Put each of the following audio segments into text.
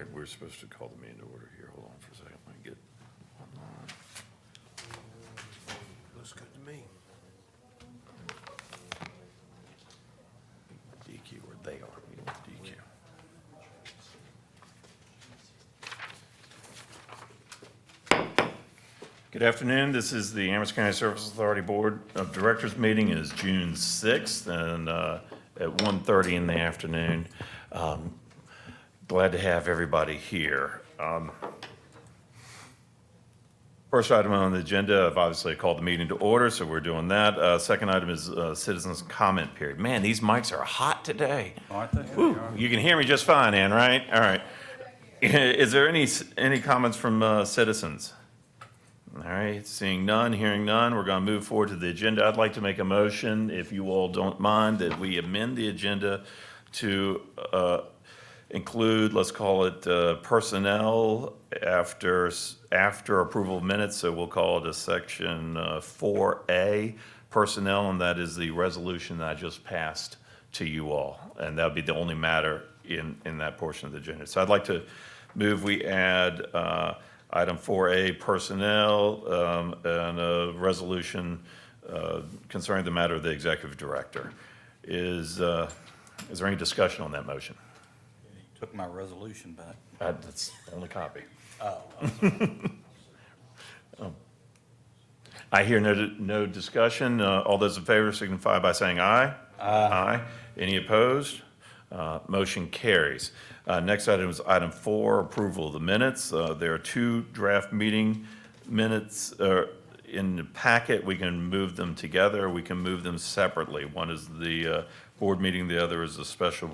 right, we're supposed to call the meeting to order here. Hold on for a second. Let me get online. Looks good to me. DQ, or they are. We don't DQ. Good afternoon. This is the Amherst County Service Authority Board of Directors meeting. It is June 6th and at 1:30 in the afternoon. Glad to have everybody here. First item on the agenda, I've obviously called the meeting to order, so we're doing that. Second item is citizens' comment period. Man, these mics are hot today. Aren't they? Whew, you can hear me just fine, Ann, right? All right. Is there any comments from citizens? All right, seeing none, hearing none, we're going to move forward to the agenda. I'd like to make a motion, if you all don't mind, that we amend the agenda to include, let's call it personnel after approval of minutes. So we'll call it a section 4A, personnel, and that is the resolution that I just passed to you all. And that would be the only matter in that portion of the agenda. So I'd like to move we add item 4A, personnel, and a resolution concerning the matter of the executive director. Is there any discussion on that motion? Took my resolution back. That's the only copy. Oh. I hear no discussion. All those in favor signify by saying aye. Aye. Any opposed? Motion carries. Next item is item 4, approval of the minutes. There are 2 draft meeting minutes in the packet. We can move them together. We can move them separately. One is the board meeting. The other is the special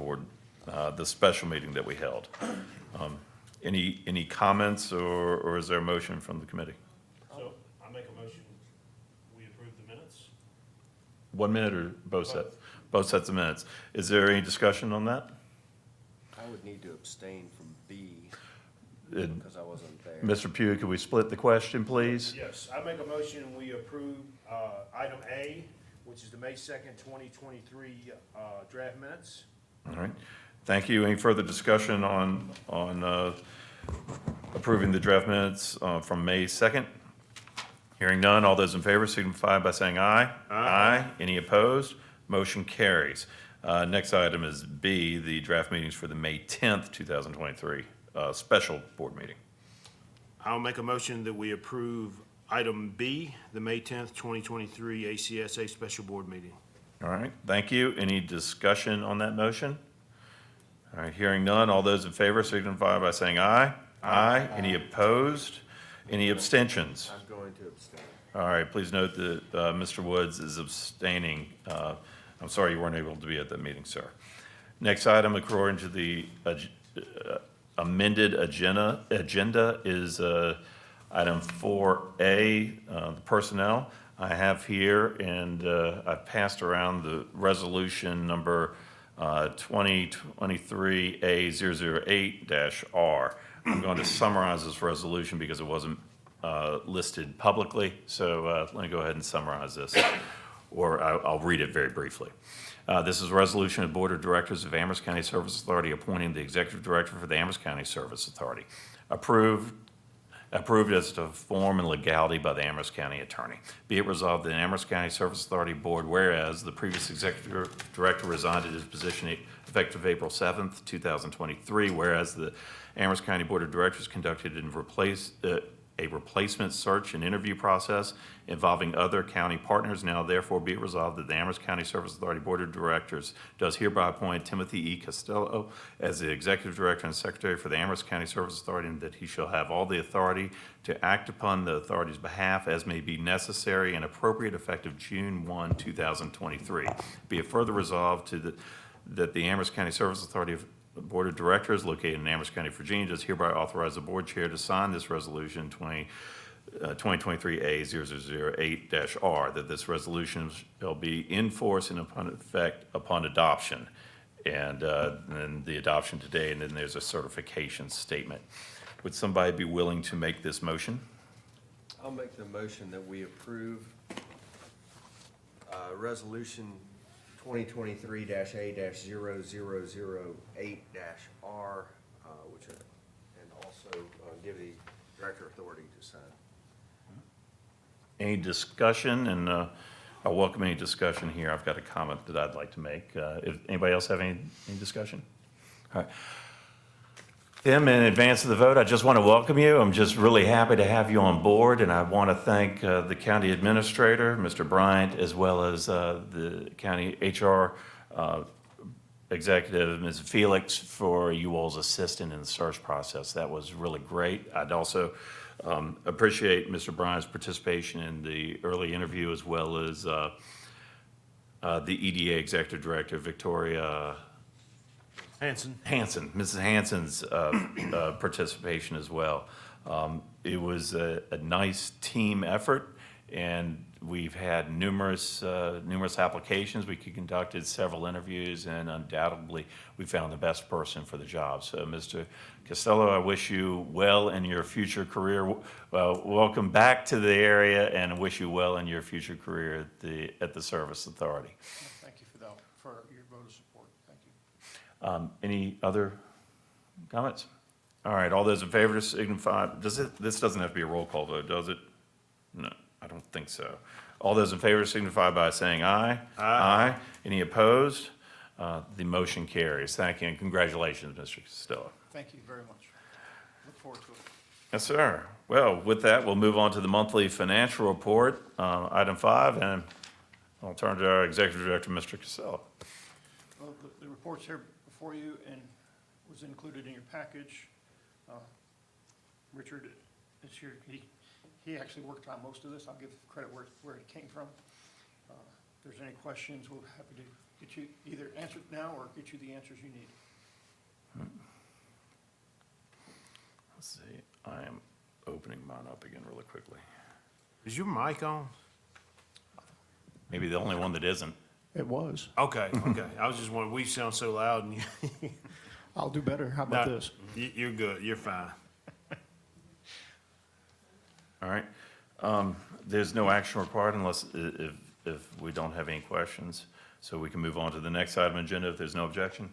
meeting that we held. Any comments or is there a motion from the committee? So I make a motion, we approve the minutes? 1 minute or both sets? Both sets of minutes. Is there any discussion on that? I would need to abstain from B Did- because I wasn't there. Mr. Pugh, could we split the question, please? Yes, I make a motion, we approve item A, which is the May 2nd, 2023 draft minutes. All right. Thank you. Any further discussion on approving the draft minutes from May 2nd? Hearing none, all those in favor signify by saying aye. Aye. Any opposed? Motion carries. Next item is B, the draft meetings for the May 10th, 2023 special board meeting. I'll make a motion that we approve item B, the May 10th, 2023 ACSA special board meeting. All right, thank you. Any discussion on that motion? All right, hearing none, all those in favor signify by saying aye. Aye. Any opposed? Any abstentions? I'm going to abstain. All right, please note that Mr. Woods is abstaining. I'm sorry you weren't able to be at that meeting, sir. Next item, according to the amended agenda is item 4A, the personnel. I have here, and I've passed around the resolution number 2023A008-R. I'm going to summarize this resolution because it wasn't listed publicly, so let me go ahead and summarize this, or I'll read it very briefly. This is a resolution of the Board of Directors of Amherst County Service Authority appointing the Executive Director for the Amherst County Service Authority. Approved as to form and legality by the Amherst County Attorney. Be it resolved that the Amherst County Service Authority Board, whereas the previous Executive Director resigned at his position effective April 7th, 2023, whereas the Amherst County Board of Directors conducted a replacement search and interview process involving other county partners. Now therefore be it resolved that the Amherst County Service Authority Board of Directors does hereby appoint Timothy E. Costello as the Executive Director and Secretary for the Amherst County Service Authority, and that he shall have all the authority to act upon the authority's behalf as may be necessary and appropriate effective June 1, 2023. Be it further resolved that the Amherst County Service Authority Board of Directors located in Amherst County, Virginia, does hereby authorize the board chair to sign this resolution 2023A008-R, that this resolution shall be in force and upon effect upon adoption. And then the adoption today, and then there's a certification statement. Would somebody be willing to make this motion? I'll make the motion that we approve resolution 2023-A-0008-R, which also give the director authority to sign. Any discussion? And I welcome any discussion here. I've got a comment that I'd like to make. If anybody else have any discussion? All right. Tim, in advance of the vote, I just want to welcome you. I'm just really happy to have you on board, and I want to thank the county administrator, Mr. Bryant, as well as the county HR executive, Ms. Felix, for you all's assistance in the search process. That was really great. I'd also appreciate Mr. Bryant's participation in the early interview, as well as the EDA executive director, Victoria Hanson? Mrs. Hanson's participation as well. It was a nice team effort, and we've had numerous applications. We conducted several interviews, and undoubtedly, we found the best person for the job. So, Mr. Costello, I wish you well in your future career. Welcome back to the area, and wish you well in your future career at the Service Authority. Thank you for your vote of support. Thank you. Any other comments? All right, all those in favor signify, this doesn't have to be a roll call vote, does it? No, I don't think so. All those in favor signify by saying aye. Aye. Any opposed? The motion carries. Thank you, and congratulations, Mr. Costello. Thank you very much. Look forward to it. Yes, sir. Well, with that, we'll move on to the monthly financial report, item 5, and I'll turn to our Executive Director, Mr. Costello. Well, the report's here before you and was included in your package. Richard is here. He actually worked on most of this. I'll give credit where it came from. If there's any questions, we're happy to get you either answered now or get you the answers you need. Let's see, I am opening mine up again really quickly. Is your mic on? Maybe the only one that isn't. It was. Okay, okay. I was just wondering, we sound so loud and you. I'll do better. How about this? You're good, you're fine. All right. There's no action required unless, if we don't have any questions. So we can move on to the next item agenda if there's no objection.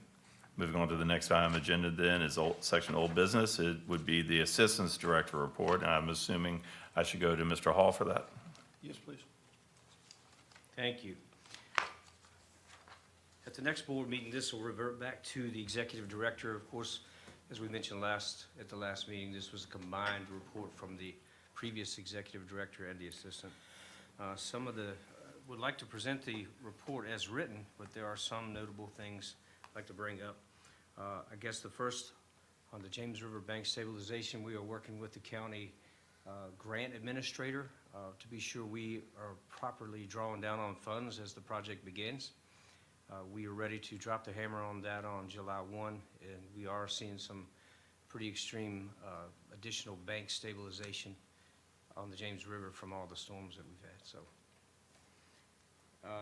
Moving on to the next item agenda then is section old business. It would be the Assistance Director report, and I'm assuming I should go to Mr. Hall for that. Yes, please. Thank you. At the next board meeting, this will revert back to the executive director. Of course, as we mentioned at the last meeting, this was a combined report from the previous executive director and the assistant. Would like to present the report as written, but there are some notable things I'd like to bring up. I guess the first, on the James River Bank stabilization, we are working with the county grant administrator to be sure we are properly drawing down on funds as the project begins. We are ready to drop the hammer on that on July 1, and we are seeing some pretty extreme additional bank stabilization on the James River from all the storms that we've had. So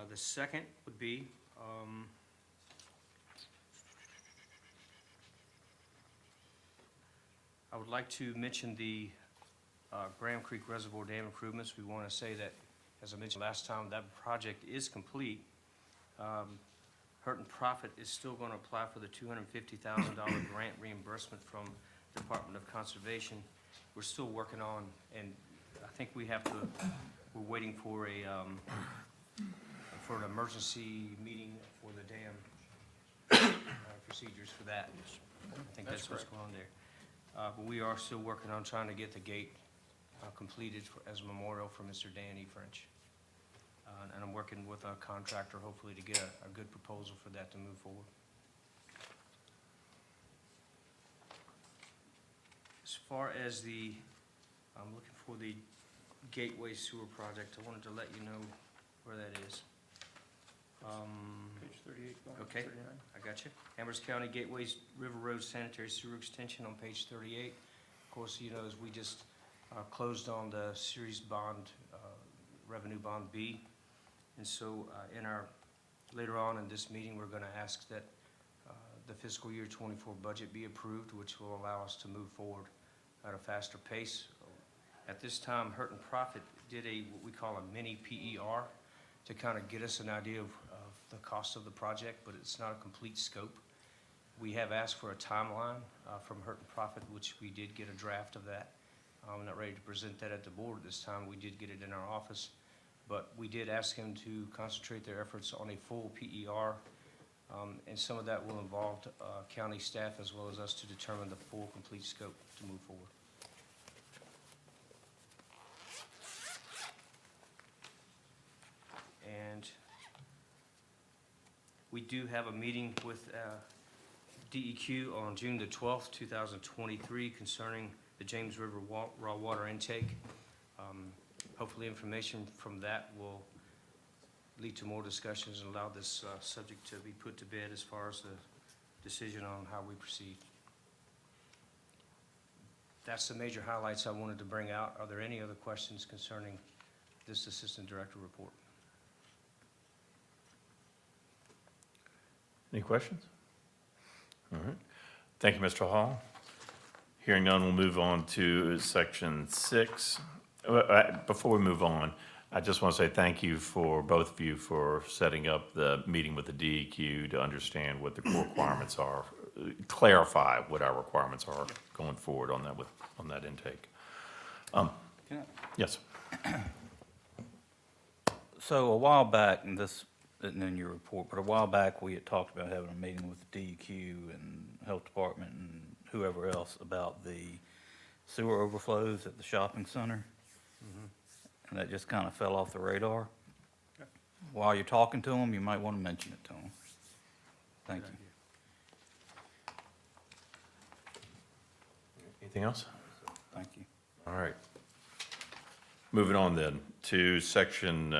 the second would be I would like to mention the Graham Creek Reservoir Dam improvements. We want to say that, as I mentioned last time, that project is complete. Hurton Profit is still going to apply for the $250,000 grant reimbursement from the Department of Conservation. We're still working on, and I think we're waiting for an emergency meeting for the dam procedures for that. I think that's what's going on there. But we are still working on trying to get the gate completed as a memorial for Mr. Danny French. And I'm working with a contractor, hopefully, to get a good proposal for that to move forward. As far as I'm looking for the Gateway Sewer Project, I wanted to let you know where that is. Page 38, going to Okay. 39. I got you. Amherst County Gateways River Road Sanitary Sewer Extension on page 38. Of course, you know, as we just closed on the series bond, Revenue Bond B. And so later on in this meeting, we're going to ask that the fiscal year 24 budget be approved, which will allow us to move forward at a faster pace. At this time, Hurton Profit did what we call a mini PER to kind of get us an idea of the cost of the project, but it's not a complete scope. We have asked for a timeline from Hurt and Profit, which we did get a draft of that. I'm not ready to present that at the board at this time. We did get it in our office. But we did ask him to concentrate their efforts on a full PER, and some of that will involve county staff as well as us to determine the full, complete scope to move forward. And we do have a meeting with DEQ on June the 12th, 2023 concerning the James River raw water intake. Hopefully information from that will lead to more discussions and allow this subject to be put to bed as far as the decision on how we proceed. That's the major highlights I wanted to bring out. Are there any other questions concerning this Assistant Director report? Any questions? All right. Thank you, Mr. Hall. Hearing none, we'll move on to section 6. Before we move on, I just want to say thank you for both of you for setting up the meeting with the DEQ to understand what the core requirements are, clarify what our requirements are going forward on that intake. Can I- Yes. So a while back, and this isn't in your report, but a while back, we had talked about having a meeting with the DEQ and Health Department and whoever else about the sewer overflows at the shopping center. And that just kind of fell off the radar. Okay. While you're talking to them, you might want to mention it to them. Thank you. Anything else? Thank you. All right. Moving on then to section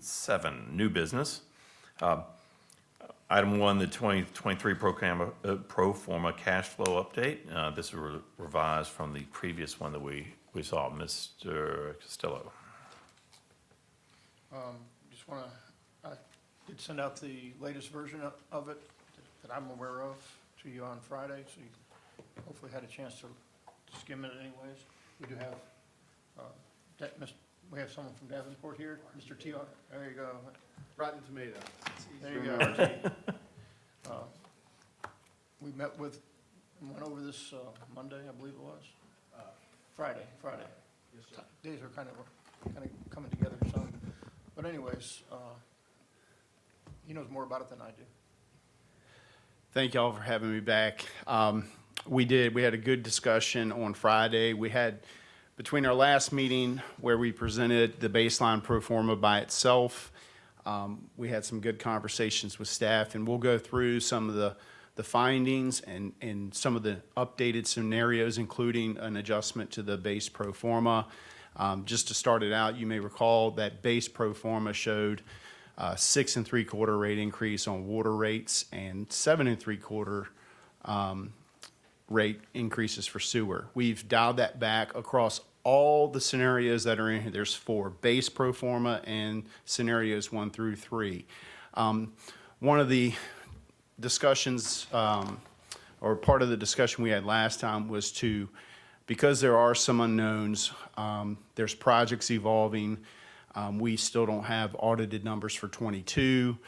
7, new business. Item 1, the 2023 pro forma cash flow update. This is revised from the previous one that we saw. Mr. Castillo. Just want to, I did send out the latest version of it that I'm aware of to you on Friday, so you hopefully had a chance to skim it anyways. We do have, we have someone from Davenport here, Mr. T. There you go. Rotten tomato. There you go. We met with, went over this Monday, I believe it was. Friday. Yes, sir. Days are kind of coming together some. But anyways, he knows more about it than I do. Thank y'all for having me back. We had a good discussion on Friday. We had, between our last meeting where we presented the baseline pro forma by itself, we had some good conversations with staff, and we'll go through some of the findings and some of the updated scenarios, including an adjustment to the base pro forma. Just to start it out, you may recall that base pro forma showed 6 3/4 rate increase on water rates and 7 3/4 rate increases for sewer. We've dialed that back across all the scenarios that are in here. There's 4 base pro forma and scenarios 1 through 3. One of the discussions, or part of the discussion we had last time was because there are some unknowns, there's projects evolving. We still don't have audited numbers for '22.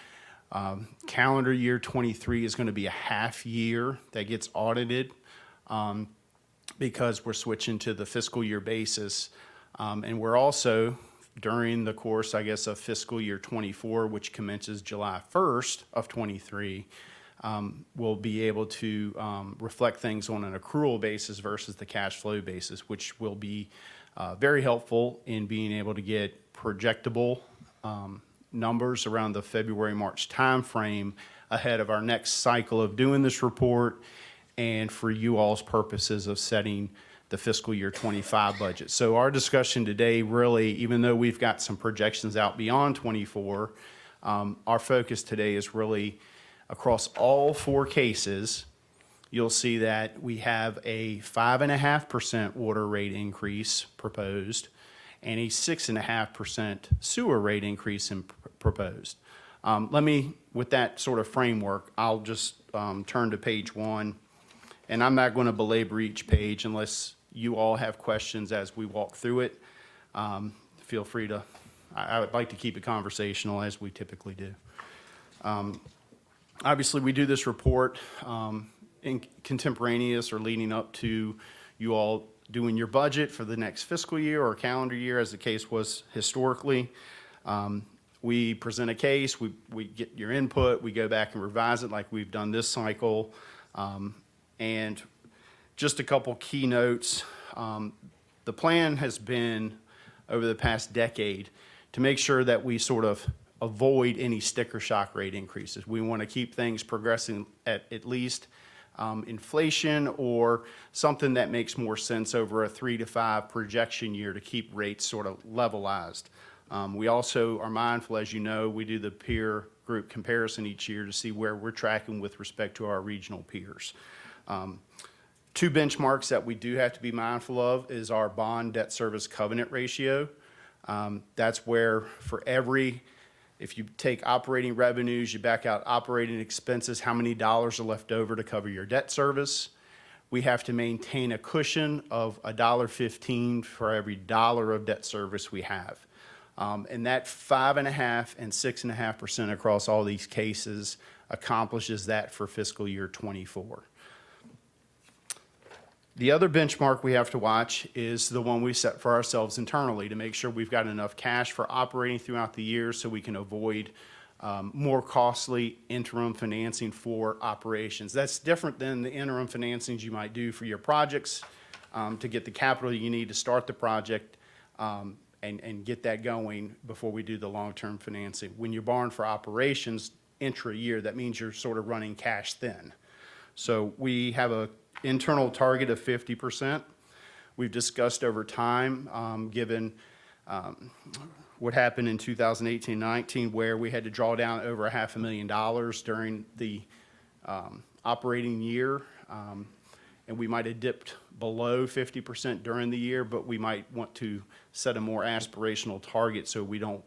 Calendar year '23 is going to be a half year that gets audited because we're switching to the fiscal year basis. And we're also, during the course, I guess, of fiscal year '24, which commences July 1st of '23, we'll be able to reflect things on an accrual basis versus the cash flow basis, which will be very helpful in being able to get projectable numbers around the February-March timeframe ahead of our next cycle of doing this report and for you all's purposes of setting the fiscal year '25 budget. So our discussion today really, even though we've got some projections out beyond '24, our focus today is really across all 4 cases. You'll see that we have a 5.5% water rate increase proposed and a 6.5% sewer rate increase proposed. With that sort of framework, I'll just turn to page 1, and I'm not going to belabor each page unless you all have questions as we walk through it. Feel free to, I would like to keep it conversational as we typically do. Obviously, we do this report in contemporaneous or leading up to you all doing your budget for the next fiscal year or calendar year, as the case was historically. We present a case, we get your input, we go back and revise it like we've done this cycle. And just a couple key notes. The plan has been, over the past decade, to make sure that we sort of avoid any sticker shock rate increases. We want to keep things progressing at least inflation or something that makes more sense over a 3 to 5 projection year to keep rates sort of levelized. We also are mindful, as you know, we do the peer group comparison each year to see where we're tracking with respect to our regional peers. Two benchmarks that we do have to be mindful of is our bond debt service covenant ratio. That's where for every, if you take operating revenues, you back out operating expenses, how many dollars are left over to cover your debt service? We have to maintain a cushion of $1.15 for every dollar of debt service we have. And that 5.5% and 6.5% across all these cases accomplishes that for fiscal year '24. The other benchmark we have to watch is the one we set for ourselves internally to make sure we've got enough cash for operating throughout the year so we can avoid more costly interim financing for operations. That's different than the interim financings you might do for your projects to get the capital you need to start the project and get that going before we do the long-term financing. When you're borrowing for operations intra-year, that means you're sort of running cash thin. So we have a internal target of 50%. We've discussed over time, given what happened in 2018-19, where we had to draw down over $500,000 during the operating year. And we might have dipped below 50% during the year, but we might want to set a more aspirational target so we don't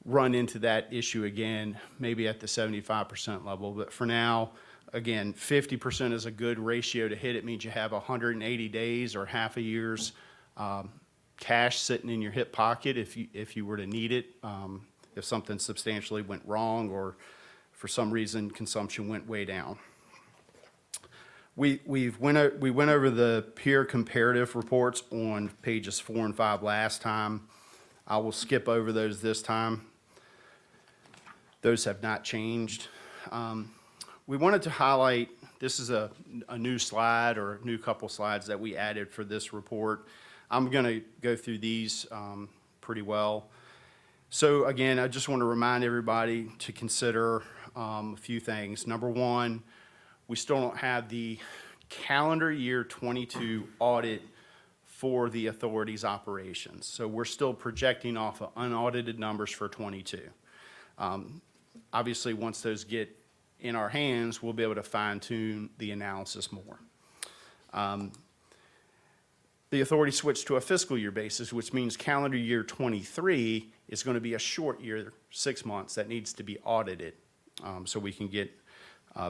run into that issue again, maybe at the 75% level. But for now, again, 50% is a good ratio to hit. It means you have 180 days or half a year's cash sitting in your hip pocket if you were to need it, if something substantially went wrong or for some reason consumption went way down. We went over the peer comparative reports on pages 4 and 5 last time. I will skip over those this time. Those have not changed. We wanted to highlight, this is a new slide or a new couple slides that we added for this report. I'm going to go through these pretty well. So again, I just want to remind everybody to consider a few things. Number one, we still don't have the calendar year 22 audit for the authority's operations. So we're still projecting off of unaudited numbers for 22. Obviously, once those get in our hands, we'll be able to fine tune the analysis more. The authority switched to a fiscal year basis, which means calendar year 23 is going to be a short year, 6 months, that needs to be audited so we can get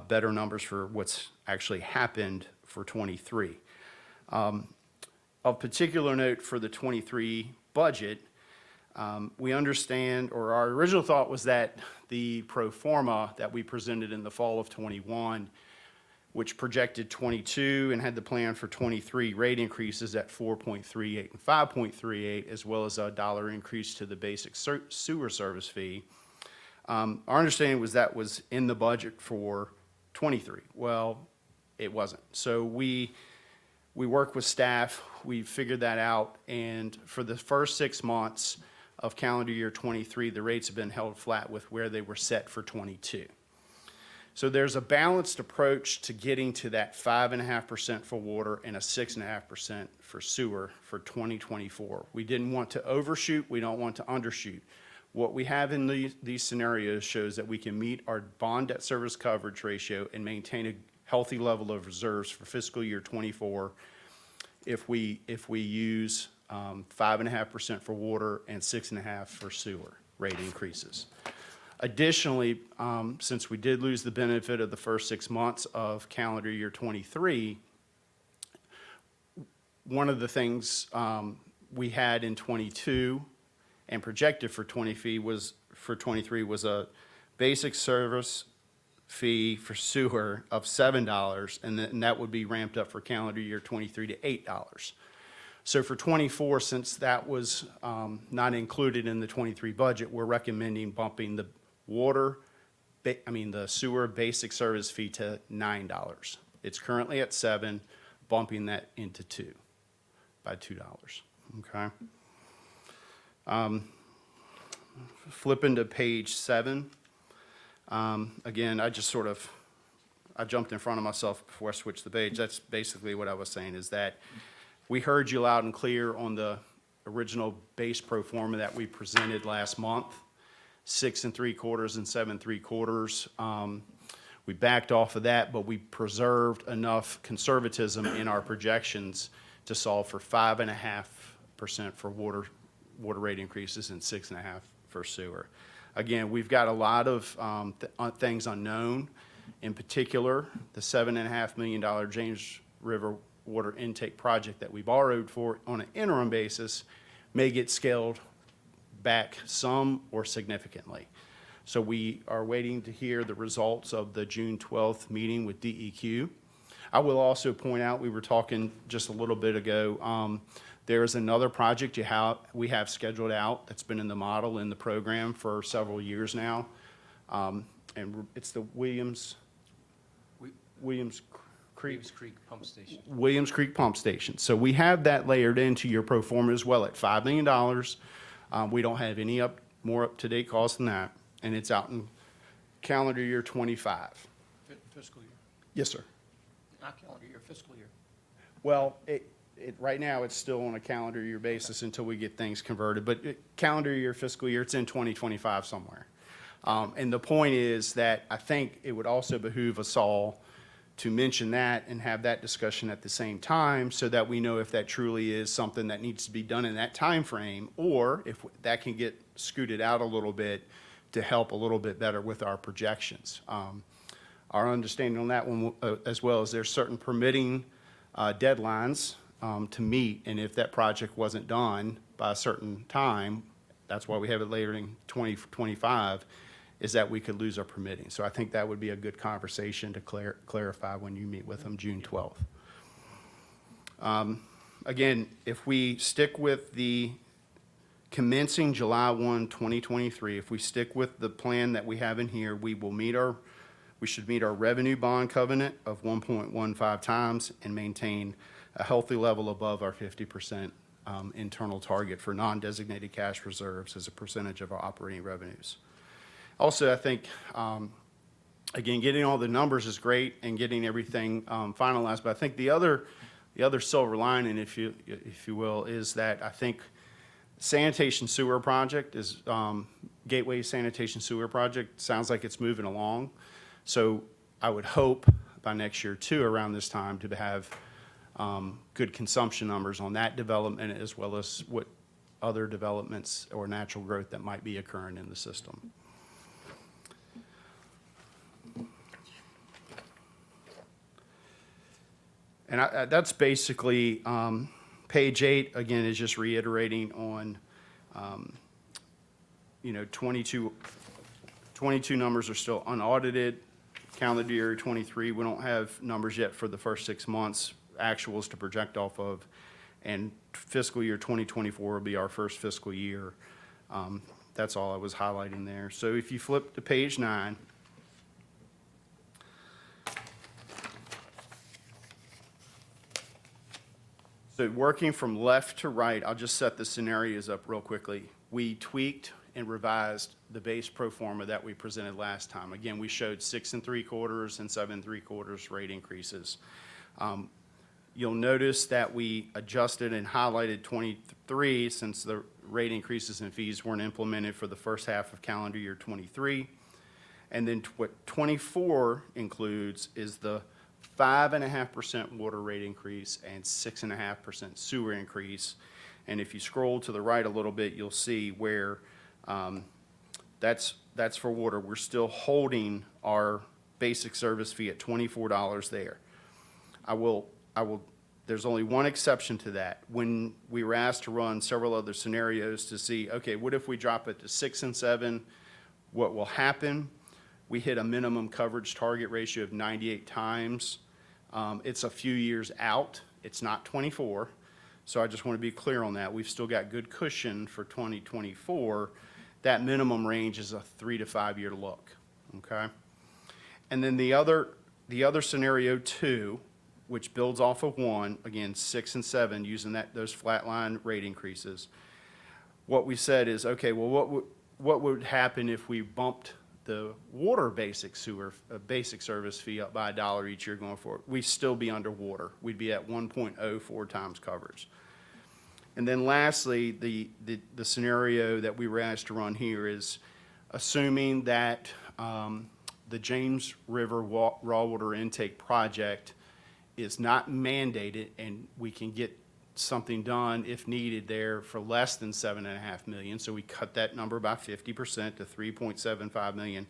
better numbers for what's actually happened for 23. Of particular note for the 23 budget, we understand, or our original thought was that the pro forma that we presented in the fall of 21, which projected 22 and had the plan for 23 rate increases at 4.38 and 5.38, as well as a $1 increase to the basic sewer service fee. Our understanding was that was in the budget for 23. Well, it wasn't. So we worked with staff, we figured that out, and for the first 6 months of calendar year 23, the rates have been held flat with where they were set for 22. So there's a balanced approach to getting to that 5.5% for water and a 6.5% for sewer for 2024. We didn't want to overshoot, we don't want to undershoot. What we have in these scenarios shows that we can meet our bond debt service coverage ratio and maintain a healthy level of reserves for fiscal year 24 if we use 5.5% for water and 6.5% for sewer rate increases. Additionally, since we did lose the benefit of the first 6 months of calendar year 23, one of the things we had in 22 and projected for 23 was a basic service fee for sewer of $7, and then that would be ramped up for calendar year '23 to $8. So for '24, since that was not included in the '23 budget, we're recommending bumping the the sewer basic service fee to $9. It's currently at $7, bumping that into $2 by $2, okay? Flipping to page 7. Again, I jumped in front of myself before I switched the page. That's basically what I was saying, is that we heard you loud and clear on the original base pro forma that we presented last month, 6 3/4 and 7 3/4. We backed off of that, but we preserved enough conservatism in our projections to solve for 5.5% for water rate increases and 6.5% for sewer. Again, we've got a lot of things unknown. In particular, the $7.5 million James River water intake project that we borrowed for on an interim basis may get scaled back some or significantly. So we are waiting to hear the results of the June 12th meeting with DEQ. I will also point out, we were talking just a little bit ago, there is another project we have scheduled out that's been in the model in the program for several years now. And it's the Williams Creek. Reeves Creek Pump Station. Williams Creek Pump Station. So we have that layered into your pro forma as well at $5 million. We don't have any more up-to-date costs than that, and it's out in calendar year '25. Fiscal year, Yes, sir. not calendar year, fiscal year. Well, right now, it's still on a calendar year basis until we get things converted, but calendar year, fiscal year, it's in 2025 somewhere. And the point is that I think it would also behoove us all to mention that and have that discussion at the same time, so that we know if that truly is something that needs to be done in that time frame, or if that can get scooted out a little bit to help a little bit better with our projections. Our understanding on that one, as well, is there's certain permitting deadlines to meet, and if that project wasn't done by a certain time, that's why we have it later in 2025, is that we could lose our permitting. So I think that would be a good conversation to clarify when you meet with them June 12th. Again, if we stick with the commencing July 1, 2023, if we stick with the plan that we have in here, we should meet our revenue bond covenant of 1.15 times and maintain a healthy level above our 50% internal target for non-designated cash reserves as a percentage of our operating revenues. Also, I think, again, getting all the numbers is great and getting everything finalized, but I think the other silver lining, if you will, is that I think sanitation sewer project is, Gateway Sanitation Sewer Project, sounds like it's moving along. So I would hope by next year too, around this time, to have good consumption numbers on that development, as well as what other developments or natural growth that might be occurring in the system. And that's basically, page 8, again, is just reiterating on, 22 numbers are still unaudited. Calendar year '23, we don't have numbers yet for the first 6 months, actuals to project off of. And fiscal year 2024 will be our first fiscal year. That's all I was highlighting there. So if you flip to page 9, so working from left to right, I'll just set the scenarios up real quickly. We tweaked and revised the base pro forma that we presented last time. Again, we showed 6 3/4 and 7 3/4 rate increases. You'll notice that we adjusted and highlighted 23 since the rate increases and fees weren't implemented for the first half of calendar year '23. And then what 24 includes is the 5.5% water rate increase and 6.5% sewer increase. And if you scroll to the right a little bit, you'll see where that's for water. We're still holding our basic service fee at $24 there. There's only one exception to that. When we were asked to run several other scenarios to see, okay, what if we drop it to 6 and 7? What will happen? We hit a minimum coverage target ratio of 98 times. It's a few years out. It's not 24. So I just want to be clear on that. We've still got good cushion for 2024. That minimum range is a 3 to 5 year look, okay? And then the other scenario 2, which builds off of 1, again, 6 and 7, using those flatline rate increases. What we said is, okay, well, what would happen if we bumped the water basic service fee up by $1 each year going forward? We'd still be underwater. We'd be at 1.04 times coverage. And then lastly, the scenario that we were asked to run here is assuming that the James River raw water intake project is not mandated and we can get something done if needed there for less than $7.5 million. So we cut that number by 50% to $3.75 million.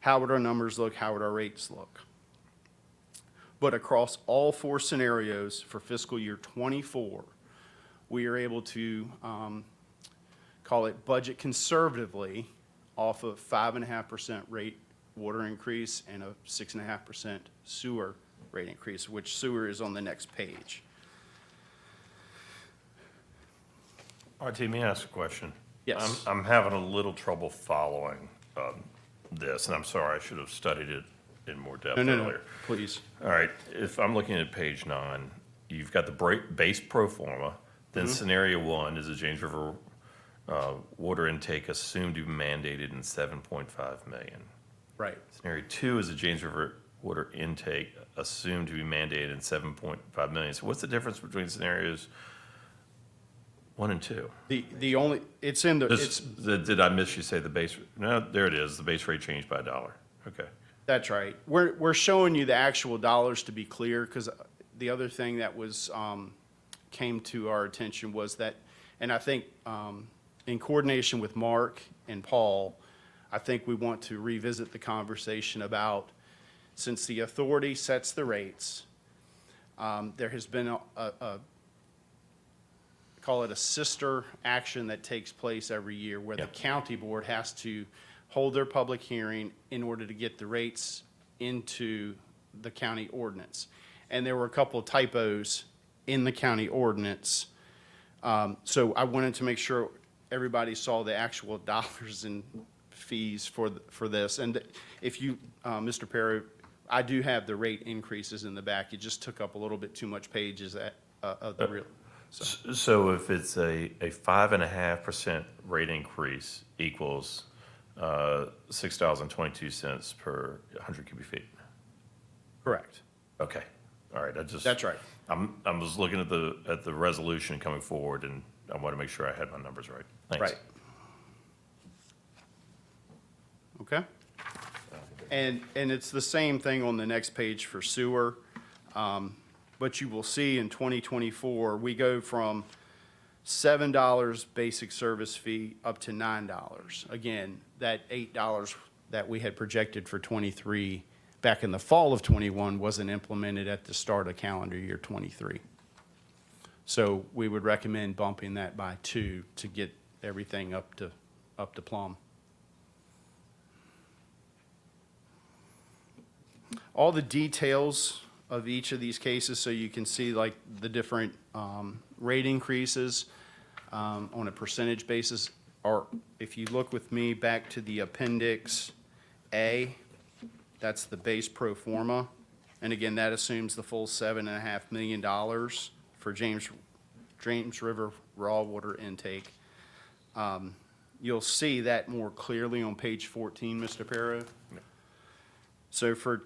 How would our numbers look? How would our rates look? But across all 4 scenarios for fiscal year '24, we are able to call it budget conservatively off of 5.5% rate water increase and a 6.5% sewer rate increase, which sewer is on the next page. RT, may I ask a question? Yes. I'm having a little trouble following this, and I'm sorry, I should have studied it in more depth No, earlier. please. All right, if I'm looking at page 9, you've got the base pro forma, then scenario 1 is the James River water intake assumed to be mandated in 7.5 million. Right. Scenario 2 is the James River water intake assumed to be mandated in 7.5 million. So what's the difference between scenarios 1 and 2? The only, it's in the, it's, Did I miss you say the base? No, there it is. The base rate changed by $1. Okay. that's right. We're showing you the actual dollars to be clear, because the other thing that was, came to our attention was that, and I think, in coordination with Mark and Paul, I think we want to revisit the conversation about, since the authority sets the rates, there has been call it a sister action that takes place every year where the Yep. county board has to hold their public hearing in order to get the rates into the county ordinance. And there were a couple of typos in the county ordinance. So I wanted to make sure everybody saw the actual dollars and fees for this. And if you, Mr. Perry, I do have the rate increases in the back. You just took up a little bit too much pages of the real. So if it's a 5.5% rate increase equals $6.22 per 100 cubic feet. Correct. Okay. All right. That's right. I was looking at the resolution coming forward, and I want to make sure I had my numbers right. Thanks. Right. Okay? And it's the same thing on the next page for sewer. But you will see in 2024, we go from $7 basic service fee up to $9. Again, that $8 that we had projected for '23 back in the fall of '21 wasn't implemented at the start of calendar year '23. So we would recommend bumping that by 2 to get everything up to plumb. All the details of each of these cases, so you can see like the different rate increases on a percentage basis, are, if you look with me back to the Appendix A, that's the base pro forma. And again, that assumes the full $7.5 million for James River raw water intake. You'll see that more clearly on page 14, Mr. Perro. So for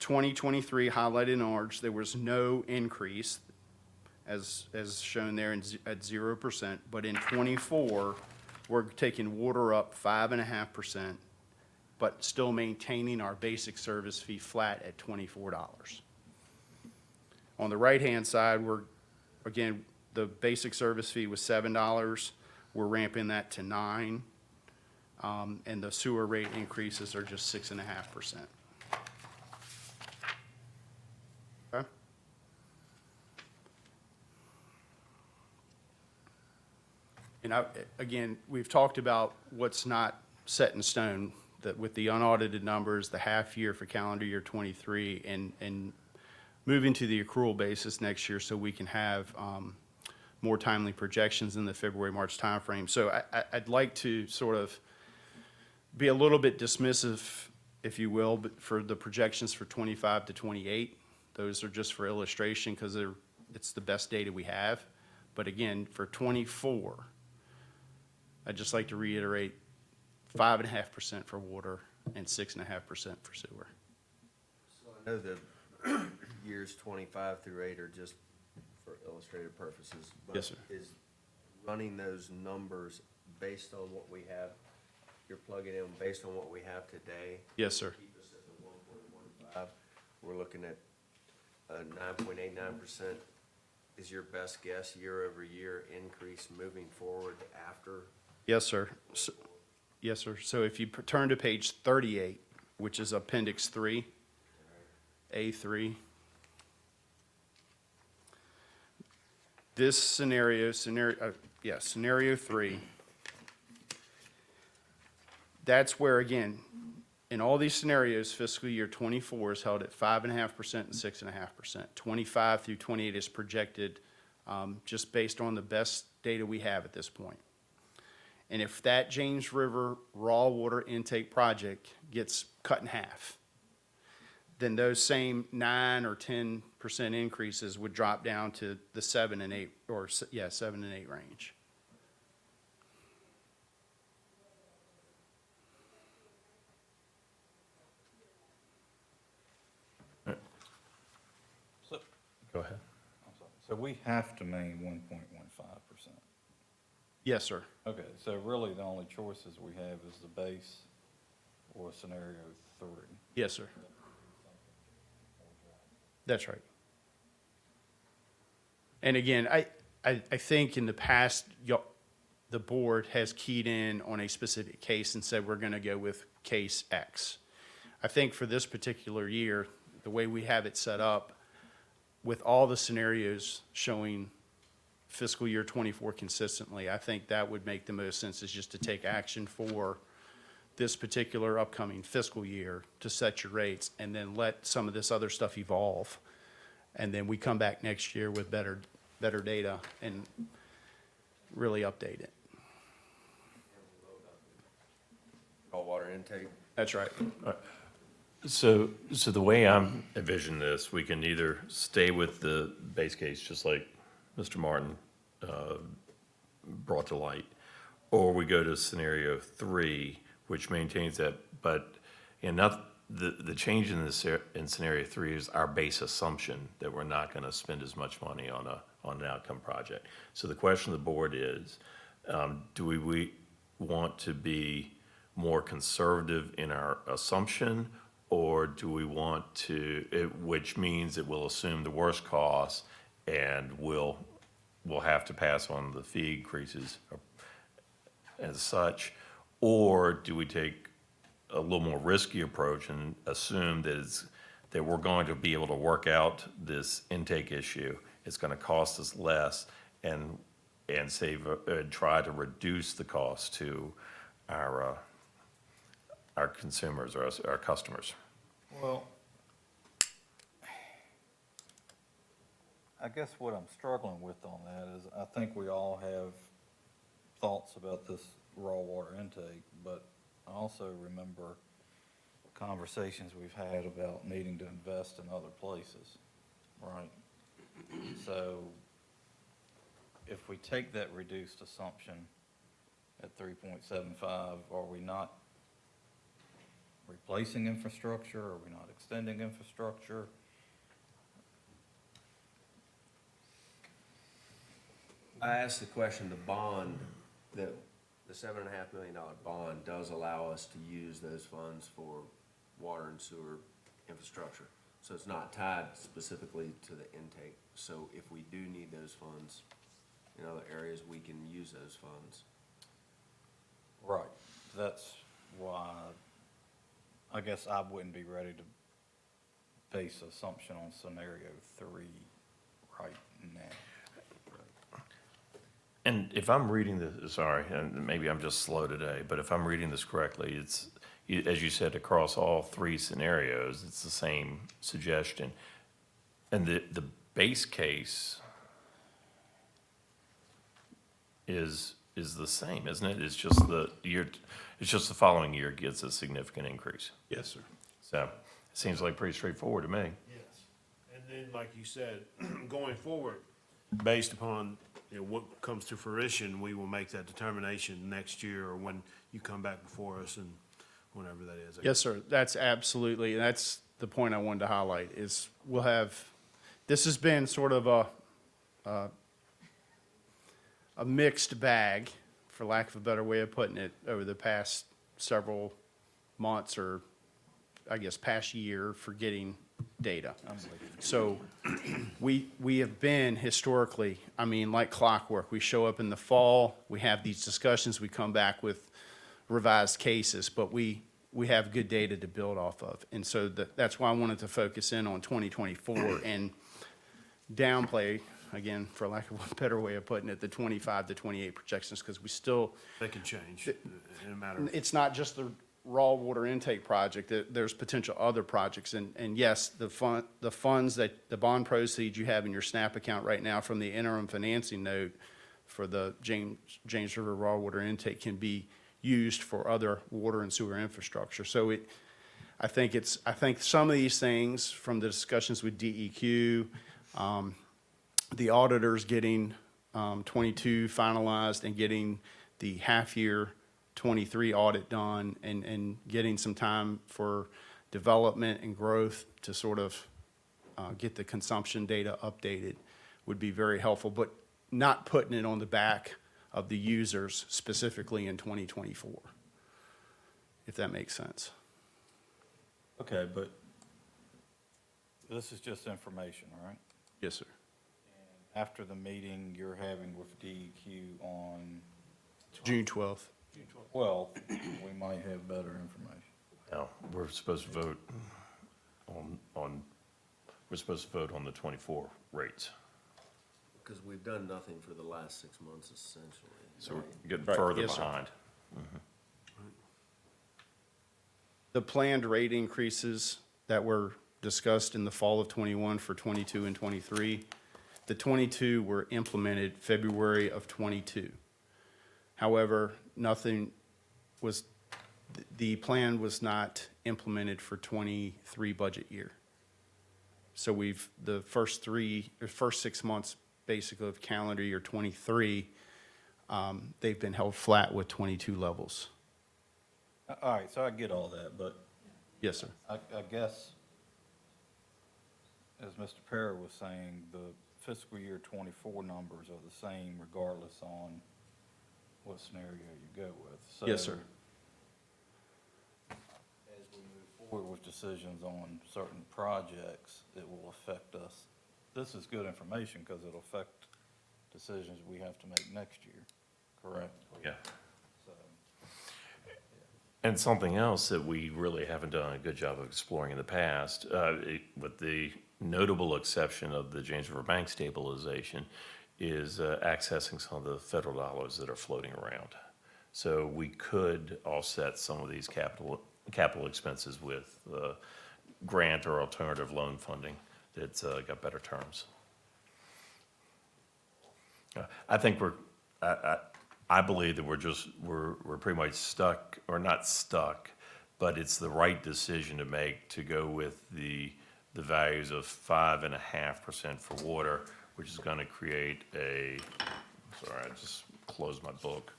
2023, highlighted in orange, there was no increase, as shown there at 0%. But in '24, we're taking water up 5.5%, but still maintaining our basic service fee flat at $24. On the right-hand side, again, the basic service fee was $7. We're ramping that to $9. And the sewer rate increases are just 6.5%. Okay? And again, we've talked about what's not set in stone. with the unaudited numbers, the half year for calendar year '23, and moving to the accrual basis next year so we can have more timely projections in the February, March timeframe. So I'd like to sort of be a little bit dismissive, if you will, but for the projections for '25 to '28. Those are just for illustration because it's the best data we have. But again, for '24, I'd just like to reiterate 5.5% for water and 6.5% for sewer. So I know the years 25 through 8 are just for illustrative purposes. Yes, sir. But is running those numbers based on what we have, you're plugging in based on what we have today? Yes, sir. Keep us at the 1.15. We're looking at 9.89% is your best guess year-over-year increase moving forward after? Yes, sir. Yes, sir. So if you turn to page 38, which is Appendix 3, A3. This scenario 3, that's where, again, in all these scenarios, fiscal year '24 is held at 5.5% and 6.5%. '25 through '28 is projected just based on the best data we have at this point. And if that James River raw water intake project gets cut in half, then those same 9 or 10% increases would drop down to the 7 and 8 range. So, Go ahead. I'm sorry. So we have to mean 1.15%. Yes, sir. Okay, so really the only choices we have is the base or scenario 3. Yes, sir. That's right. And again, I think in the past, the board has keyed in on a specific case and said we're going to go with case X. I think for this particular year, the way we have it set up, with all the scenarios showing fiscal year '24 consistently, I think that would make the most sense, is just to take action for this particular upcoming fiscal year to set your rates and then let some of this other stuff evolve. And then we come back next year with better data and really update it. Raw water intake? That's right. So the way I'm envisioning this, we can either stay with the base case, just like Mr. Martin brought to light, or we go to scenario 3, which maintains that, but the change in scenario 3 is our base assumption that we're not going to spend as much money on an outcome project. So the question of the board is, do we want to be more conservative in our assumption, or do we want to, which means that we'll assume the worst cost and we'll have to pass on the fee increases as such, or do we take a little more risky approach and assume that we're going to be able to work out this intake issue? It's going to cost us less and save, try to reduce the cost to our consumers or our customers. Well, I guess what I'm struggling with on that is I think we all have thoughts about this raw water intake, but I also remember conversations we've had about needing to invest in other places, right? So if we take that reduced assumption at 3.75, are we not replacing infrastructure? Are we not extending infrastructure? I asked the question, the bond, the $7.5 million bond does allow us to use those funds for water and sewer infrastructure. So it's not tied specifically to the intake. So if we do need those funds in other areas, we can use those funds. Right. That's why I guess I wouldn't be ready to base assumption on scenario 3 right now. And if I'm reading this, sorry, and maybe I'm just slow today, but if I'm reading this correctly, as you said, across all three scenarios, it's the same suggestion. And the base case is the same, isn't it? It's just it's just the following year gets a significant increase. Yes, sir. So it seems like pretty straightforward to me. Yes. And then, like you said, going forward, based upon, what comes to fruition, we will make that determination next year or when you come back before us and whenever that is. Yes, sir. That's absolutely, that's the point I wanted to highlight, is we'll have, this has been sort of a mixed bag, for lack of a better way of putting it, over the past several months or, I guess, past year for getting data. So we have been historically, I mean, like clockwork. We show up in the fall, we have these discussions, we come back with revised cases, but we have good data to build off of. And so that's why I wanted to focus in on 2024 and downplay, again, for lack of a better way of putting it, the 25 to 28 projections, because we still, They can change in a matter of. it's not just the raw water intake project, there's potential other projects. And yes, the funds that, the bond proceeds you have in your SNAP account right now from the interim financing note for the James River raw water intake can be used for other water and sewer infrastructure. So I think some of these things from the discussions with DEQ, the auditors getting 22 finalized and getting the half-year 23 audit done and getting some time for development and growth to sort of get the consumption data updated would be very helpful, but not putting it on the back of the users specifically in 2024, if that makes sense. Okay, but this is just information, right? Yes, sir. After the meeting you're having with DEQ on June 12th. 12th, we might have better information. Now, we're supposed to vote we're supposed to vote on the 24 rates. Because we've done nothing for the last 6 months essentially. So right? we're getting Right, further yes, sir. behind. The planned rate increases that were discussed in the fall of '21 for '22 and '23, the '22 were implemented February of '22. However, nothing was, the plan was not implemented for '23 budget year. So the first 6 months basically of calendar year '23, they've been held flat with '22 levels. All right, so I get all that, but Yes, sir. I guess, as Mr. Perry was saying, the fiscal year '24 numbers are the same regardless on what scenario you go with. Yes, sir. As we move forward with decisions on certain projects, it will affect us. This is good information because it'll affect decisions we have to make next year, correct? Yeah. So, And something else that we really haven't done a good job of exploring in the past, with the notable exception of the James River Bank stabilization, is accessing some of the federal dollars that are floating around. So we could offset some of these capital expenses with grant or alternative loan funding that's got better terms. I think I believe that we're pretty much stuck, or not stuck, but it's the right decision to make to go with the values of 5.5% for water, which is going to create sorry, I just closed my book,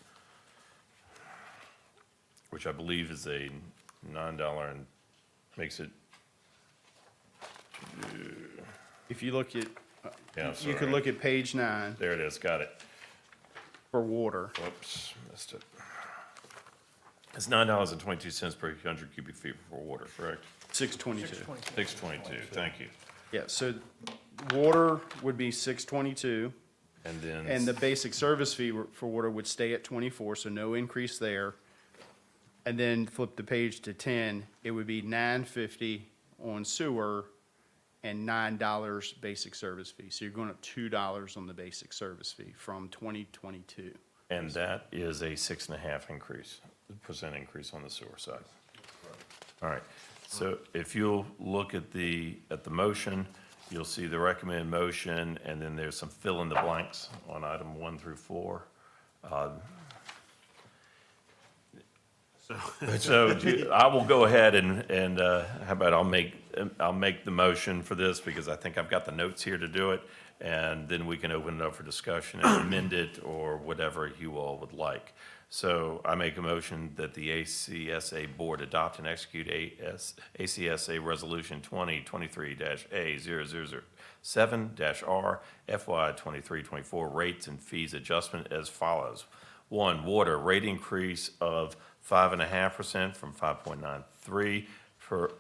which I believe is a $9 and makes it, If you look at, yeah, you could sorry. look at page 9 There it is, got it. for water. Whoops, missed it. It's $9.22 per 100 cubic feet for water, correct? 622. $6.22, thank you. Yeah, so water would be 622, And then. and the basic service fee for water would stay at 24, so no increase there. And then flip the page to 10, it would be 950 on sewer and $9 basic service fee. So you're going up $2 on the basic service fee from 2022. And that is a 6.5% increase on the sewer side. All right, so if you'll look at the motion, you'll see the recommended motion, and then there's some fill in the blanks on item 1 through 4. So I will go ahead and how about I'll make the motion for this because I think I've got the notes here to do it. And then we can open it up for discussion and amend it or whatever you all would like. So I make a motion that the ACSA Board adopt and execute ACSA Resolution 2023-A0007-R FY 23-24 rates and fees adjustment as follows. 1, water rate increase of 5.5% from 5.93 for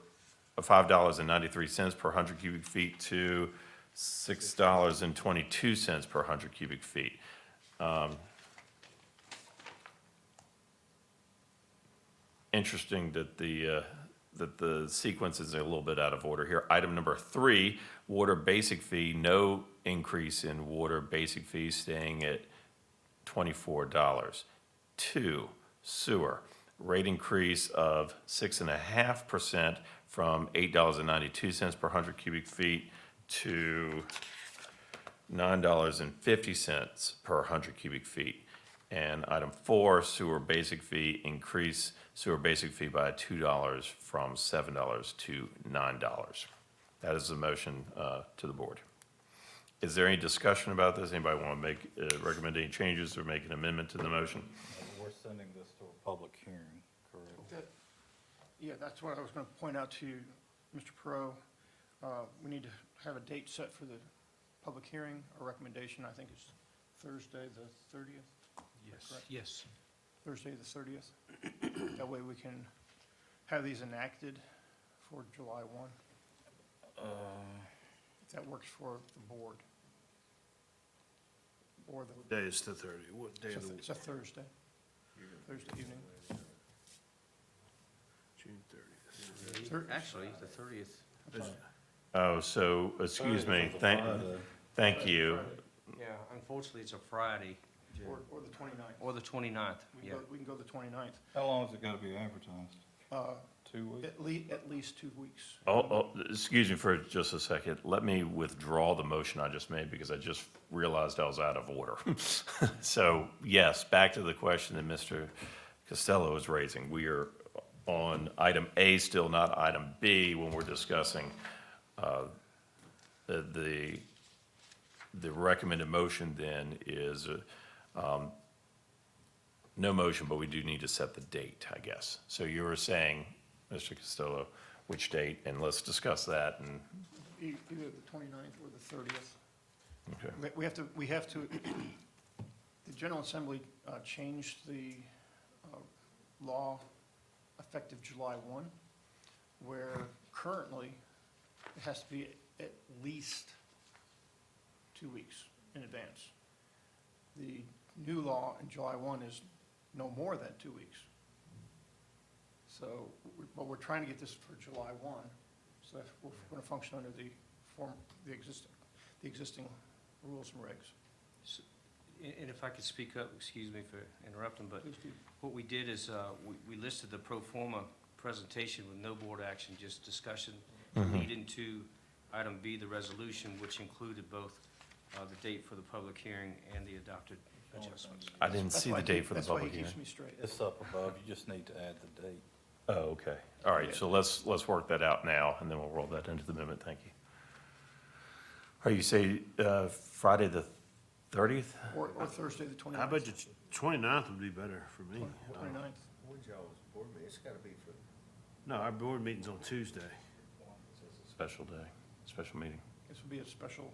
$5.93 per 100 cubic feet to $6.22 per 100 cubic feet. Interesting that the sequence is a little bit out of order here. Item number 3, water basic fee, no increase in water basic fee, staying at $24. 2, sewer, rate increase of 6.5% from $8.92 per 100 cubic feet to $9.50 per 100 cubic feet. And item 4, sewer basic fee, increase sewer basic fee by $2 from $7 to $9. That is the motion to the board. Is there any discussion about this? Anybody want to recommend any changes or make an amendment to the motion? We're sending this to a public hearing, correct? Yeah, that's what I was going to point out to Mr. Perot. We need to have a date set for the public hearing. Our recommendation, I think, is Thursday, the 30th, correct? Yes. Thursday, the 30th. That way we can have these enacted for July 1, if that works for the board. Or the, Day is the 30th. What day of the, it's a Thursday, Thursday evening. June 30th? Actually, the 30th. Oh, so, excuse me, thank you. Yeah, unfortunately, it's a Friday, Or the 29th. or the 29th, We yeah. we can go the 29th. How long is it gonna be advertised? 2 weeks? At least 2 weeks. Excuse me for just a second. Let me withdraw the motion I just made because I just realized I was out of order. So, yes, back to the question that Mr. Costello was raising. We are on item A still, not item B, when we're discussing the recommended motion then is no motion, but we do need to set the date, I guess. So you were saying, Mr. Costello, which date, and let's discuss that, and, Either the 29th or the 30th. okay. We have to, the General Assembly changed the law effective July 1, where currently it has to be at least 2 weeks in advance. The new law in July 1 is no more than 2 weeks. So, but we're trying to get this for July 1, so that we're going to function under the existing rules and regs. And if I could speak up, excuse me for interrupting, but Please do. what we did is, we listed the pro forma presentation with no board action, just discussion, lead into item B, the resolution, which included both the date for the public hearing and the adopted adjustments. I didn't see the date for the public That's why he hearing. keeps me straight. It's up above, you just need to add the date. Oh, okay. All right, so let's work that out now, and then we'll roll that into the amendment. Thank you. All right, you say Friday the 30th? Or Thursday, the 29th. How about the 29th would be better for me. 29th. When's y'all's board meeting? It's gotta be for, No, our board meeting's on Tuesday. Special day, special meeting. This will be a special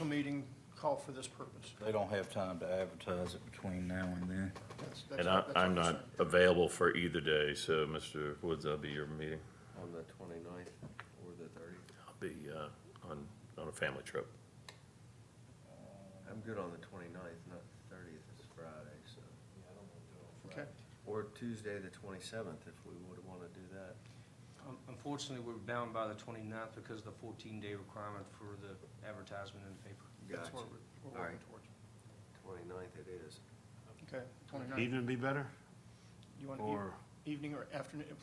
meeting called for this purpose. They don't have time to advertise it between now and then. That's And our I'm not concern. available for either day, so Mr. Woods, that'll be your meeting. on the 29th or the 30th. I'll be on a family trip. I'm good on the 29th, not the 30th, it's Friday, so. Okay. Or Tuesday, the 27th, if we would wanna do that. Unfortunately, we're bound by the 29th because of the 14-day requirement for the advertisement in the paper. That's Gotcha. what we're All working right. towards. 29th it is. Okay, 29th. Evening be better, You want, or evening or afternoon, if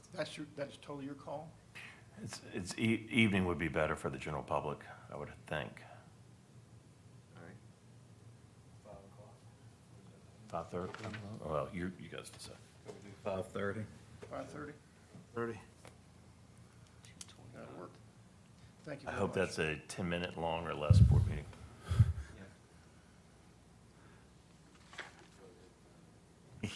that is totally your call. Evening would be better for the general public, I would think. All right. 5:30? Well, you guys decide. 5:30? 5:30? 30? That'll work. Thank you I very hope much. that's a 10-minute long or less board meeting.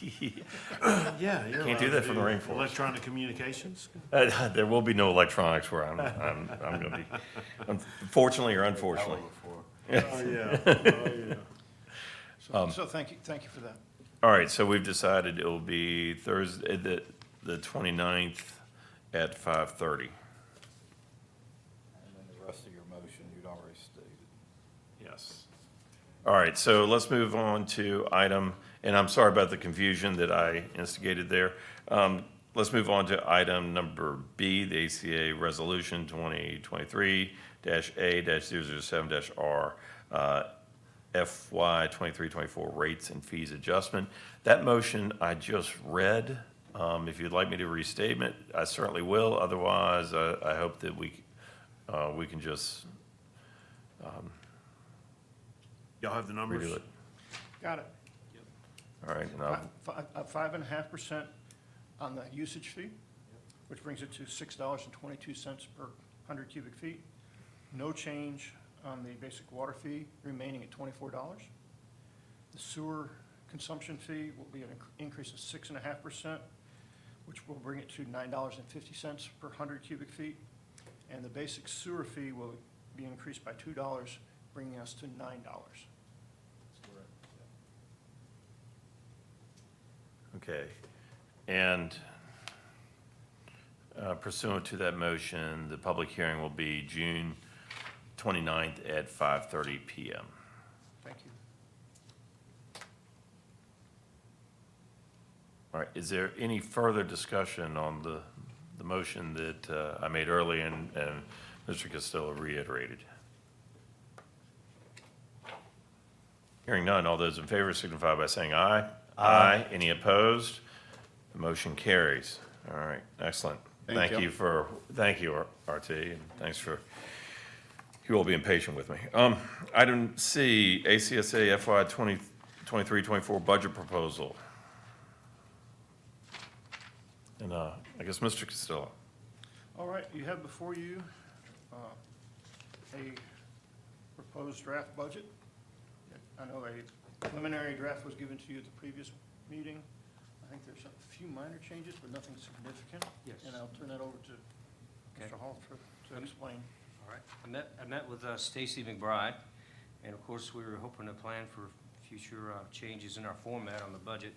Yeah, you're Can't do allowed that to from the rainforest. Electronic communications? There will be no electronics where I'm going to be, unfortunately or unfortunately. Oh, yeah, oh, yeah. So thank you for that. All right, so we've decided it will be Thursday, the 29th at 5:30. And then the rest of your motion, you'd already stated. Yes. All right, so let's move on to item, and I'm sorry about the confusion that I instigated there. Let's move on to item number B, the ACA Resolution 2023-A-007-R, FY 23-24 rates and fees adjustment. That motion I just read. If you'd like me to restate it, I certainly will. Otherwise, I hope that we can just Y'all have the numbers? redo it. Got it. All right, and I'll 5.5% on the usage fee, which brings it to $6.22 per 100 cubic feet. No change on the basic water fee, remaining at $24. The sewer consumption fee will be an increase of 6.5%, which will bring it to $9.50 per 100 cubic feet. And the basic sewer fee will be increased by $2, bringing us to $9. Okay, and pursuant to that motion, the public hearing will be June 29th at 5:30 PM. Thank you. All right, is there any further discussion on the motion that I made earlier and Mr. Costello reiterated? Hearing none, all those in favor signify by saying aye. Aye. Any opposed? The motion carries. All right, excellent. Thank you. Thank you, RT, and thanks for you all being patient with me. Item C, ACSA FY 23-24 budget proposal. And I guess Mr. Costello. All right, you have before you a proposed draft budget. I know a preliminary draft was given to you at the previous meeting. I think there's a few minor changes, but nothing significant. Yes. And I'll turn that over to Okay. Mr. Hall to explain. All right, I met with Stacy McBride, and of course, we were hoping to plan for future changes in our format on the budget.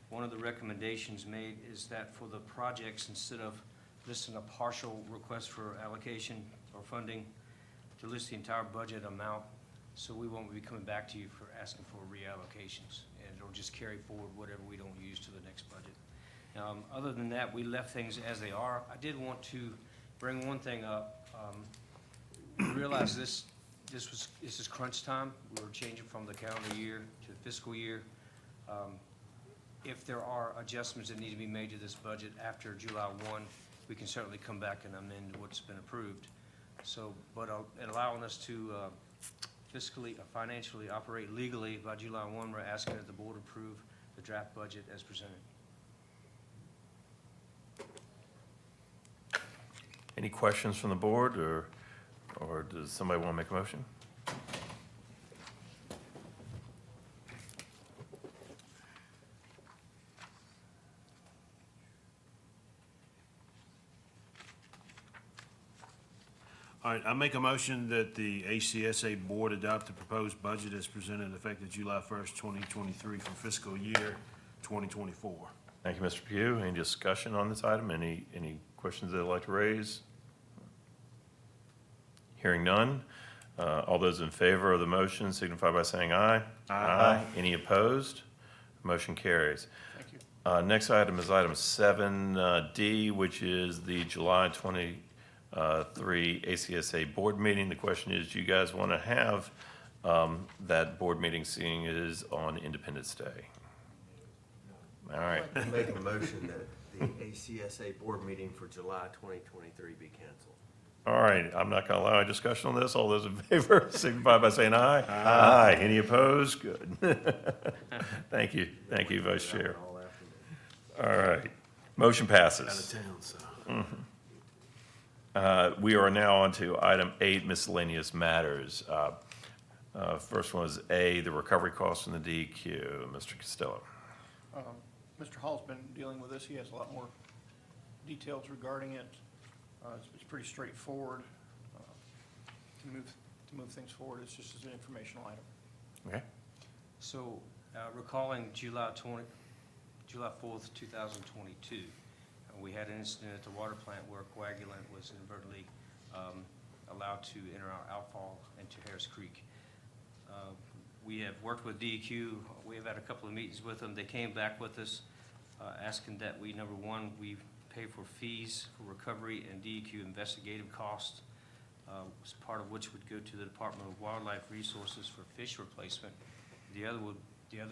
One of the recommendations made is that for the projects, instead of listing a partial request for allocation or funding, to list the entire budget amount, so we won't be coming back to you for asking for reallocations, and it'll just carry forward whatever we don't use to the next budget. Other than that, we left things as they are. I did want to bring one thing up. We realized this is crunch time. We're changing from the calendar year to fiscal year. If there are adjustments that need to be made to this budget after July 1, we can certainly come back and amend what's been approved. So, but allowing us to fiscally, financially operate legally by July 1, we're asking that the board approve the draft budget as presented. Any questions from the board, or does somebody want to make a motion? All right, I make a motion that the ACSA Board adopt the proposed budget as presented effective July 1st, 2023 for fiscal year 2024. Thank you, Mr. Pugh. Any discussion on this item? Any questions they'd like to raise? Hearing none. All those in favor of the motion signify by saying aye. Aye. Any opposed? Motion carries. Thank you. Next item is item 7D, which is the July 23 ACSA board meeting. The question is, do you guys want to have that board meeting, seeing it is on Independence Day? All right. Make a motion that the ACSA board meeting for July 2023 be canceled. All right, I'm not going to allow a discussion on this. All those in favor signify by saying aye. Aye. Any opposed? Good. Thank you. Thank you, Vice Chair. All afternoon. All right. Motion passes. Out of town, so. We are now on to item 8, miscellaneous matters. First one is A, the recovery costs from the DEQ. Mr. Costello. Mr. Hall's been dealing with this. He has a lot more details regarding it. It's pretty straightforward to move things forward. It's just an informational item. Okay. So, recalling July 4th, 2022, we had an incident at the water plant where coagulant was inadvertently allowed to enter our outfall into Harris Creek. We have worked with DEQ. We have had a couple of meetings with them. They came back with us asking that we, number one, we pay for fees for recovery and DEQ investigative costs, part of which would go to the Department of Wildlife Resources for fish replacement. The other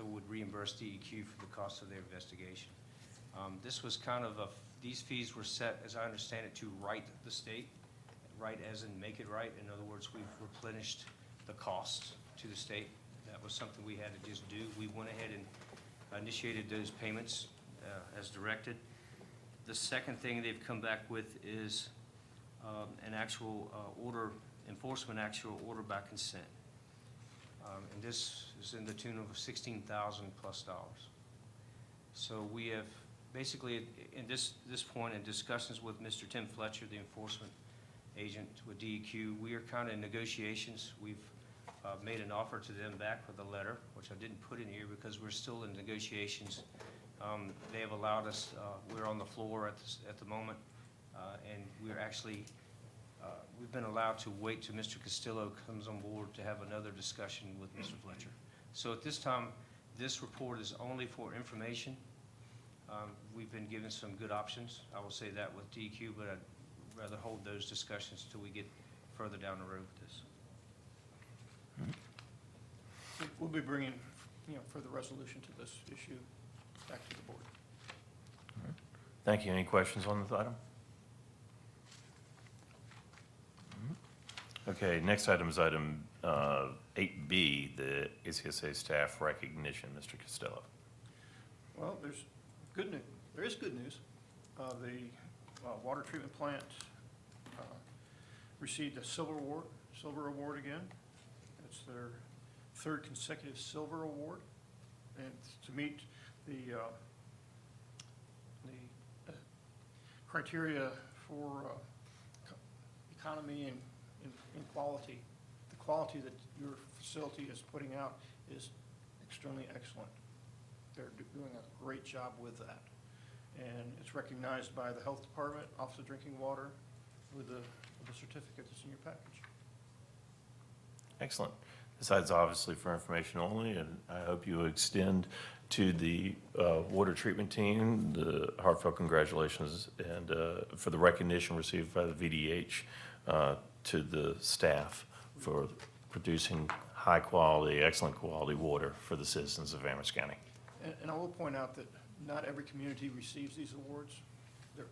would reimburse DEQ for the cost of their investigation. This was kind of these fees were set, as I understand it, to right the state, right as in make it right. In other words, we've replenished the costs to the state. That was something we had to just do. We went ahead and initiated those payments as directed. The second thing they've come back with is an actual enforcement actual order by consent. And this is in the tune of $16,000 plus. So we have basically, in this point, in discussions with Mr. Tim Fletcher, the enforcement agent with DEQ, we are kind of in negotiations. We've made an offer to them back with a letter, which I didn't put in here because we're still in negotiations. They have allowed us, we're on the floor at the moment, and we're actually, we've been allowed to wait till Mr. Castillo comes on board to have another discussion with Mr. Fletcher. So at this time, this report is only for information. We've been given some good options, I will say that with DEQ, but I'd rather hold those discussions till we get further down the road with this. We'll be bringing, further resolution to this issue back to the board. Thank you. Any questions on this item? Okay, next item is item 8B, the ACSA staff recognition. Mr. Costello. Well, there's good news. There is good news. The water treatment plant received a silver award again. It's their third consecutive silver award, and to meet the criteria for economy and quality. The quality that your facility is putting out is extremely excellent. They're doing a great job with that. And it's recognized by the Health Department, Office of Drinking Water, with the certificate that's in your package. Excellent. This item's obviously for information only, and I hope you extend to the water treatment team the heartfelt congratulations and for the recognition received by the VDH to the staff for producing high-quality, excellent quality water for the citizens of Amherst County. And I will point out that not every community receives these awards.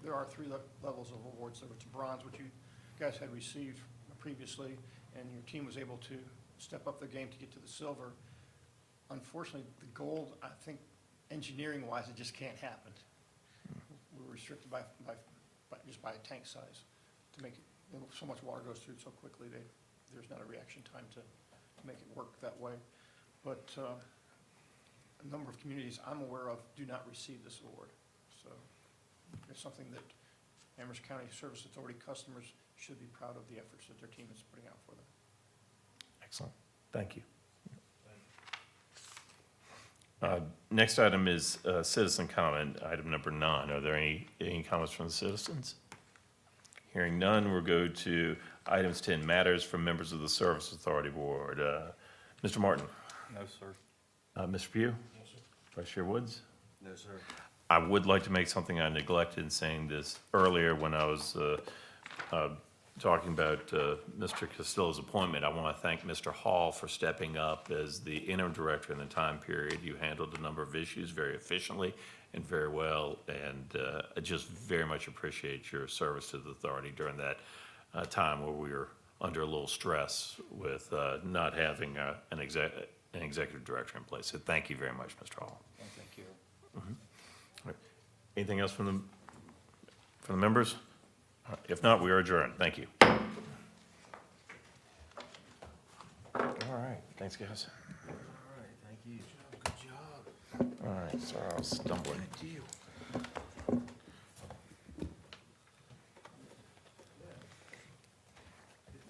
There are three levels of awards. There was bronze, which you guys had received previously, and your team was able to step up their game to get to the silver. Unfortunately, the gold, I think, engineering-wise, it just can't happen. We're restricted by just by a tank size to make it, so much water goes through so quickly, there's not a reaction time to make it work that way. But a number of communities I'm aware of do not receive this award. So it's something that Amherst County Service Authority customers should be proud of the efforts that their team is putting out for them. Excellent. Thank you. Next item is citizen comment, item number 9. Are there any comments from the citizens? Hearing none, we'll go to items 10, matters from members of the Service Authority Board. Mr. Martin? No, sir. Mr. Pugh? No, sir. Vice Chair Woods? No, sir. I would like to make something I neglected in saying this earlier when I was talking about Mr. Castillo's appointment, I want to thank Mr. Hall for stepping up as the interim director in the time period. You handled a number of issues very efficiently and very well, and I just very much appreciate your service to the authority during that time where we were under a little stress with not having an executive director in place. So thank you very much, Mr. Hall. Thank you. Anything else from the members? If not, we are adjourned. Thank you. All right, thanks, guys. All right, thank you. Good job. All right, sorry, I was stumbling. Good deal.